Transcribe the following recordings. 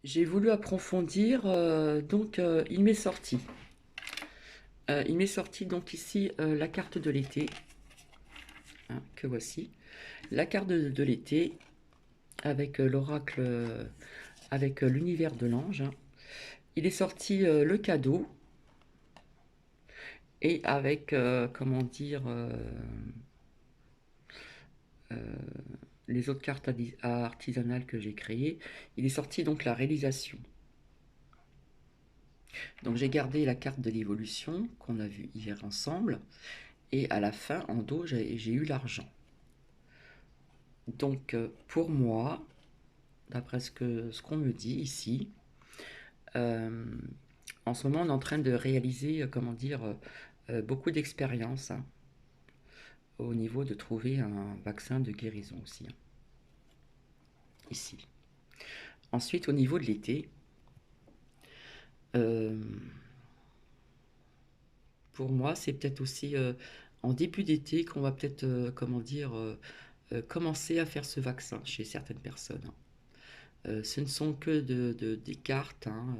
J'ai voulu approfondir, il m'est sorti. Il m'est sorti donc ici la carte de l'été, hein, que voici. La carte de l'été avec l'oracle, avec l'univers de l'ange, hein. Il est sorti le cadeau et avec, comment dire, euh, les autres cartes artisanales que j'ai créées. Il est sorti donc la réalisation. Donc j'ai gardé la carte de l'évolution qu'on a vue hier ensemble. Et à la fin, en dos, j'ai eu l'argent. Donc, pour moi, d'après ce qu'on me dit ici, euh, en ce moment, on est en train de réaliser, comment dire, beaucoup d'expériences, hein, au niveau de trouver un vaccin de guérison aussi, hein, ici. Ensuite, au niveau de l'été, euh, pour moi, c'est peut-être aussi en début d'été qu'on va peut-être, comment dire, commencer à faire ce vaccin chez certaines personnes, hein. Ce ne sont que des cartes, hein,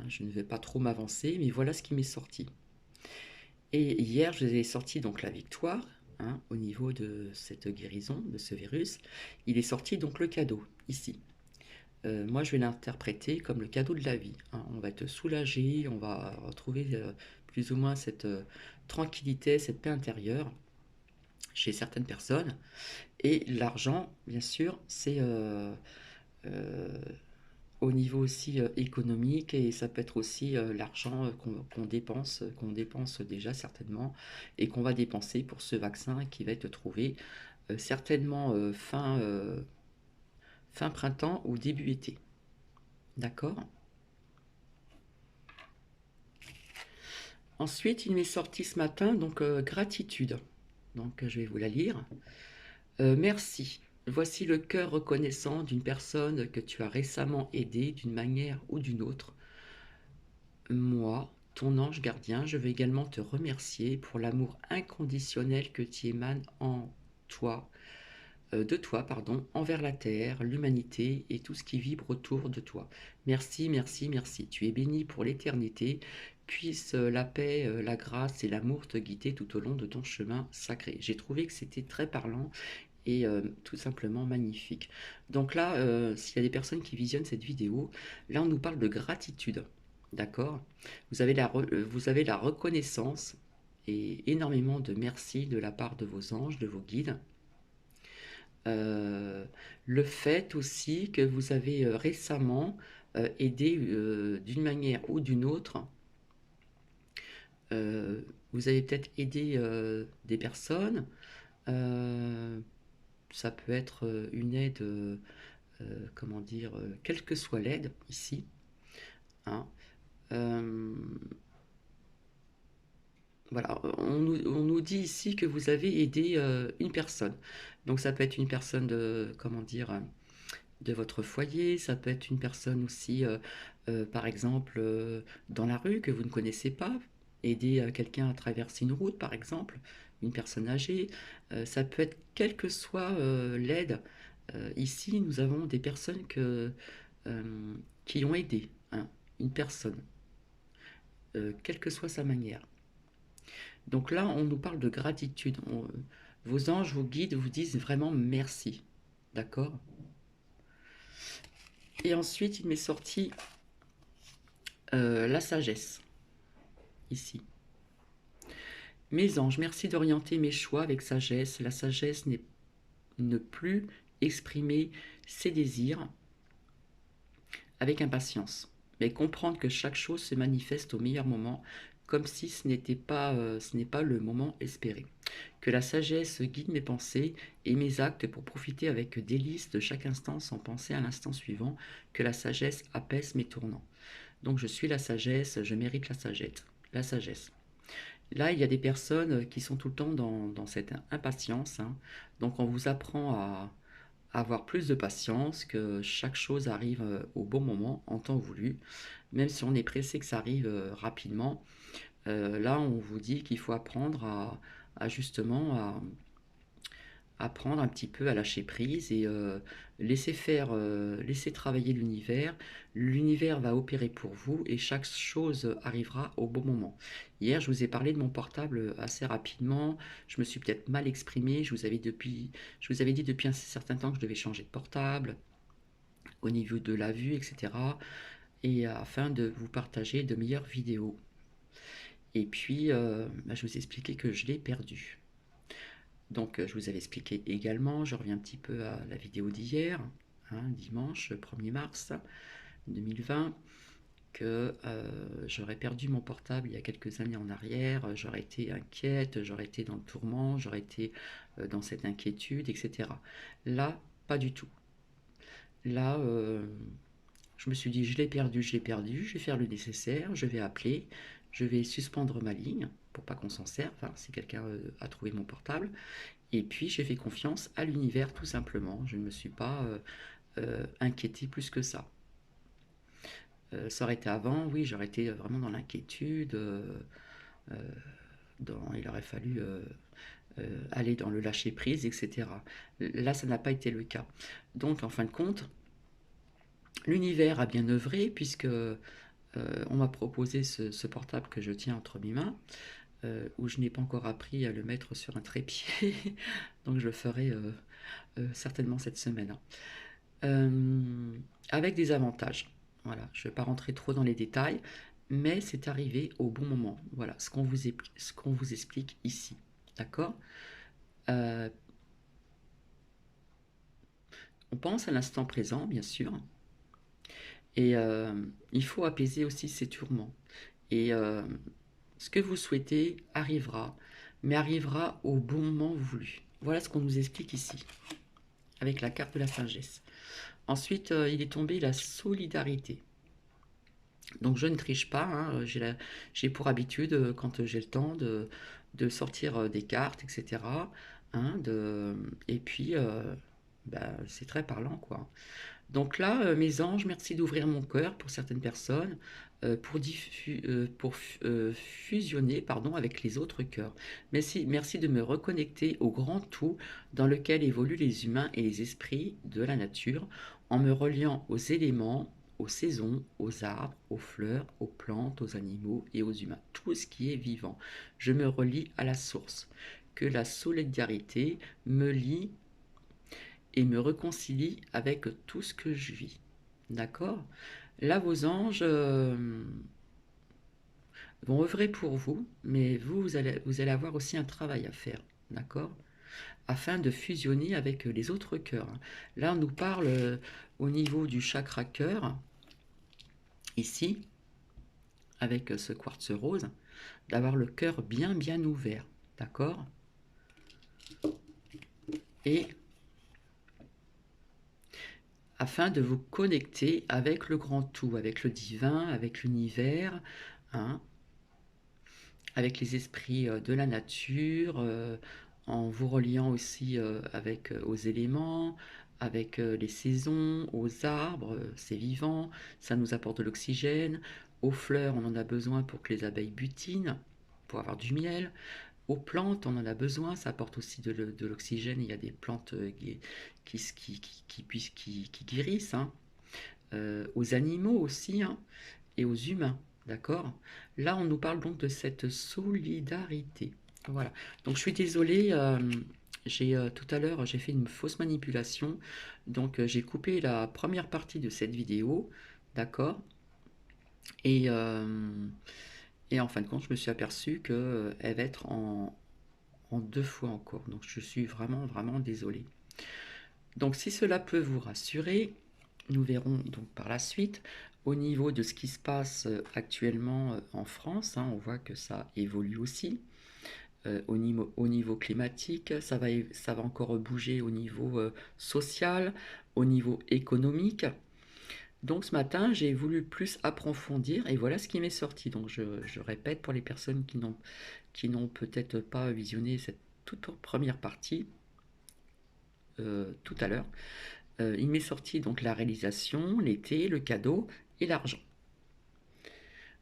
je ne vais pas trop m'avancer, mais voilà ce qui m'est sorti. Et hier, je vous ai sorti donc la victoire, hein, au niveau de cette guérison, de ce virus. Il est sorti donc le cadeau, ici. Moi, je vais l'interpréter comme le cadeau de la vie, hein. On va être soulagé, on va retrouver plus ou moins cette tranquillité, cette paix intérieure chez certaines personnes. Et l'argent, bien sûr, c'est euh, au niveau aussi économique, et ça peut être aussi l'argent qu'on dépense déjà certainement et qu'on va dépenser pour ce vaccin qui va être trouvé certainement fin printemps ou début été. D'accord. Ensuite, il m'est sorti ce matin donc gratitude. Donc je vais vous la lire. Merci. Voici le cœur reconnaissant d'une personne que tu as récemment aidée d'une manière ou d'une autre. Moi, ton ange gardien, je veux également te remercier pour l'amour inconditionnel que tu émanes toi, de toi, pardon, envers la terre, l'humanité et tout ce qui vibre autour de toi. Merci, merci, merci. Tu es béni pour l'éternité. Puisse la paix, la grâce et l'amour te guider tout au long de ton chemin sacré. J'ai trouvé que c'était très parlant et tout simplement magnifique. Donc là, s'il y a des personnes qui visionnent cette vidéo, là on nous parle de gratitude. D'accord. Vous avez la reconnaissance et énormément de merci de la part de vos anges, de vos guides. Euh, le fait aussi que vous avez récemment aidé d'une manière ou d'une autre, euh, vous avez peut-être aidé des personnes. euh, Ça peut être une aide, comment dire, quelle que soit l'aide ici, hein. Euh, voilà, on nous dit ici que vous avez aidé une personne. Donc ça peut être une personne de, comment dire, de votre foyer, ça peut être une personne aussi, par exemple, dans la rue que vous ne connaissez pas, aider quelqu'un à traverser une route, par exemple, une personne âgée. Ça peut être quelle que soit l'aide. Ici, nous avons des personnes euh, qui ont aidé, hein, une personne, quelle que soit sa manière. Donc là, on nous parle de gratitude. Vos anges, vos guides vous disent vraiment merci. D'accord. Et ensuite, il m'est sorti la sagesse, ici. Mes anges, merci d'orienter mes choix avec sagesse. La sagesse n'est ne plus exprimer ses désirs avec impatience, mais comprendre que chaque chose se manifeste au meilleur moment, comme si ce n'est pas le moment espéré. Que la sagesse guide mes pensées et mes actes pour profiter avec délice de chaque instant sans penser à l'instant suivant. Que la sagesse apaise mes tournants. Donc je suis la sagesse, je mérite la sagesse. La sagesse. Là, il y a des personnes qui sont tout le temps dans cette impatience, hein. Donc on vous apprend à avoir plus de patience, que chaque chose arrive au bon moment, en temps voulu, même si on est pressé que ça arrive rapidement. Là, on vous dit qu'il faut apprendre à justement apprendre un petit peu à lâcher prise et laisser faire, laisser travailler l'univers. L'univers va opérer pour vous et chaque chose arrivera au bon moment. Hier, je vous ai parlé de mon portable assez rapidement. Je me suis peut-être mal exprimé. Je vous avais dit depuis un certain temps que je devais changer de portable au niveau de la vue, etc. Et afin de vous partager de meilleures vidéos. Et puis, je vous ai expliqué que je l'ai perdu. Donc, je vous avais expliqué également, je reviens un petit peu à la vidéo d'hier, hein, dimanche 1er mars 2020, que j'aurais perdu mon portable il y a quelques années en arrière, j'aurais été inquiète, j'aurais été dans le tourment, j'aurais été dans cette inquiétude, etc. Là, pas du tout. Là, je me suis dit, je l'ai perdu, je vais faire le nécessaire, je vais appeler, je vais suspendre ma ligne pour pas qu'on s'en serve, enfin, si quelqu'un a trouvé mon portable. Et puis j'ai fait confiance à l'univers tout simplement. Je ne me suis pas inquiété plus que ça. Ça aurait été avant, oui, j'aurais été vraiment dans l'inquiétude. Il aurait fallu aller dans le lâcher prise, etc. Là, ça n'a pas été le cas. Donc, en fin de compte, l'univers a bien œuvré puisque on m'a proposé ce portable que je tiens entre mes mains. Où je n'ai pas encore appris à le mettre sur un trépied, donc je le ferai certainement cette semaine. Avec des avantages. Voilà, je ne vais pas rentrer trop dans les détails, mais c'est arrivé au bon moment. Voilà, ce qu'on vous explique ici. D'accord. On pense à l'instant présent, bien sûr, et il faut apaiser aussi ces tourments. Et ce que vous souhaitez arrivera, mais arrivera au bon moment voulu. Voilà ce qu'on nous explique ici, avec la carte de la sagesse. Ensuite, il est tombé la solidarité. Donc je ne triche pas, hein, j'ai pour habitude, quand j'ai le temps, de sortir des cartes, etc. Hein, et puis, c'est très parlant, quoi. Donc là, mes anges, merci d'ouvrir mon cœur pour certaines personnes, pour fusionner pardon, avec les autres cœurs. Merci de me reconnecter au grand tout dans lequel évoluent les humains et les esprits de la nature, en me reliant aux éléments, aux saisons, aux arbres, aux fleurs, aux plantes, aux animaux et aux humains. Tout ce qui est vivant. Je me relie à la source. Que la solidarité me lie et me réconcilie avec tout ce que je vis. D'accord. Là, vos anges vont œuvrer pour vous, mais vous allez avoir aussi un travail à faire. D'accord. Afin de fusionner avec les autres cœurs. Là, on nous parle au niveau du chakra cœur, ici, avec ce quartz rose, d'avoir le cœur bien bien ouvert. D'accord. Et afin de vous connecter avec le grand tout, avec le divin, avec l'univers, hein, avec les esprits de la nature, en vous reliant aussi avec aux éléments, avec les saisons, aux arbres, c'est vivant, ça nous apporte de l'oxygène. Aux fleurs, on en a besoin pour que les abeilles butinent, pour avoir du miel. Aux plantes, on en a besoin, ça apporte aussi de l'oxygène. Il y a des plantes qui guérissent, hein. Aux animaux aussi, hein, et aux humains, d'accord. Là, on nous parle donc de cette solidarité. Voilà. Donc, je suis désolée, tout à l'heure, j'ai fait une fausse manipulation. Donc, j'ai coupé la première partie de cette vidéo, d'accord. Et, en fin de compte, je me suis aperçu qu'elle va être en deux fois encore. Donc, je suis vraiment, vraiment désolée. Donc, si cela peut vous rassurer, nous verrons donc par la suite. Au niveau de ce qui se passe actuellement en France, hein, on voit que ça évolue aussi. Au niveau climatique, ça va encore bouger au niveau social, au niveau économique. Donc ce matin, j'ai voulu plus approfondir et voilà ce qui m'est sorti. Donc je répète pour les personnes qui n'ont peut-être pas visionné cette toute première partie tout à l'heure. Il m'est sorti donc la réalisation, l'été, le cadeau et l'argent.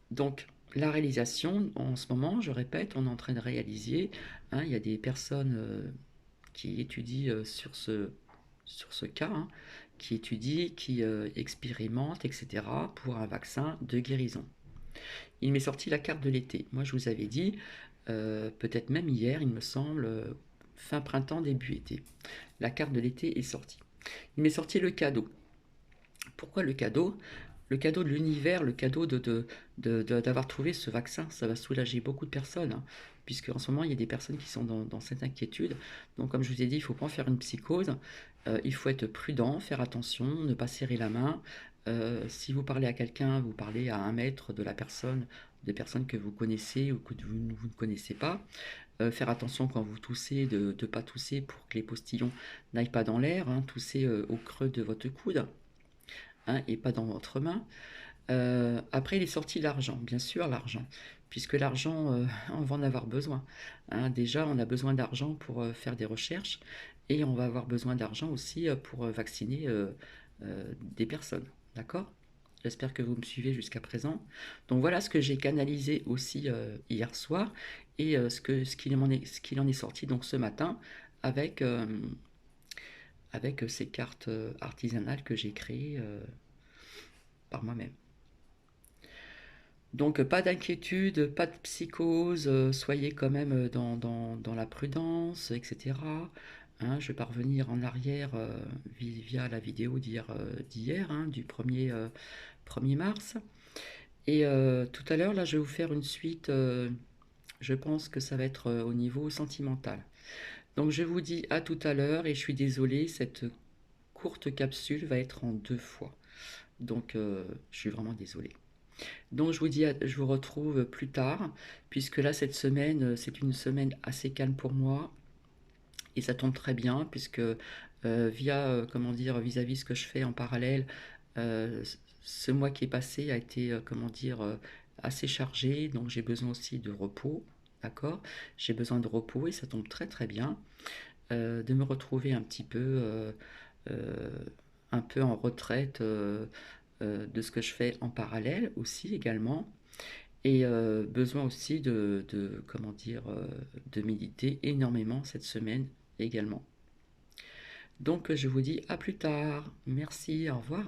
Donc la réalisation, en ce moment, je répète, on est en train de réaliser, hein, il y a des personnes qui étudie sur ce cas, hein, qui étudie, qui expérimente, etc., pour un vaccin de guérison. Il m'est sorti la carte de l'été. Moi, je vous avais dit, peut-être même hier, il me semble, fin printemps, début été. La carte de l'été est sortie. Il m'est sorti le cadeau. Pourquoi le cadeau? Le cadeau de l'univers, le cadeau d'avoir trouvé ce vaccin, ça va soulager beaucoup de personnes, hein, puisque en ce moment, il y a des personnes qui sont dans cette inquiétude. Donc, comme je vous ai dit, il ne faut pas en faire une psychose. Il faut être prudent, faire attention, ne pas serrer la main. Si vous parlez à quelqu'un, vous parlez à 1 mètre de la personne, des personnes que vous connaissez ou que vous ne connaissez pas. Faire attention quand vous toussez, de ne pas tousser pour que les postillons n'aillent pas dans l'air, hein, tousser au creux de votre coude, hein, et pas dans votre main. Après, il est sorti l'argent, bien sûr l'argent, puisque l'argent, on va en avoir besoin, hein. Déjà, on a besoin d'argent pour faire des recherches, et on va avoir besoin d'argent aussi pour vacciner des personnes, d'accord? J'espère que vous me suivez jusqu'à présent. Donc voilà ce que j'ai canalisé aussi hier soir, et ce qu'il en est sorti donc ce matin avec, avec ces cartes artisanales que j'ai créées par moi-même. Donc pas d'inquiétude, pas de psychose, soyez quand même dans la prudence, etc. Hein, je vais pas revenir en arrière via la vidéo d'hier, hein, du 1er mars. Et tout à l'heure, là, je vais vous faire une suite, je pense que ça va être au niveau sentimental. Donc je vous dis à tout à l'heure, et je suis désolée, cette courte capsule va être en 2 fois. Donc je suis vraiment désolée. Donc je vous dis, je vous retrouve plus tard, puisque là cette semaine, c'est une semaine assez calme pour moi, et ça tombe très bien, puisque comment dire, vis-à-vis ce que je fais en parallèle, euh, ce mois qui est passé a été, comment dire, assez chargé, donc j'ai besoin aussi de repos, d'accord? J'ai besoin de repos, et ça tombe très très bien, de me retrouver euh, un peu en retraite de ce que je fais en parallèle aussi également, et besoin aussi comment dire, de méditer énormément cette semaine également. Donc je vous dis à plus tard. Merci, au revoir.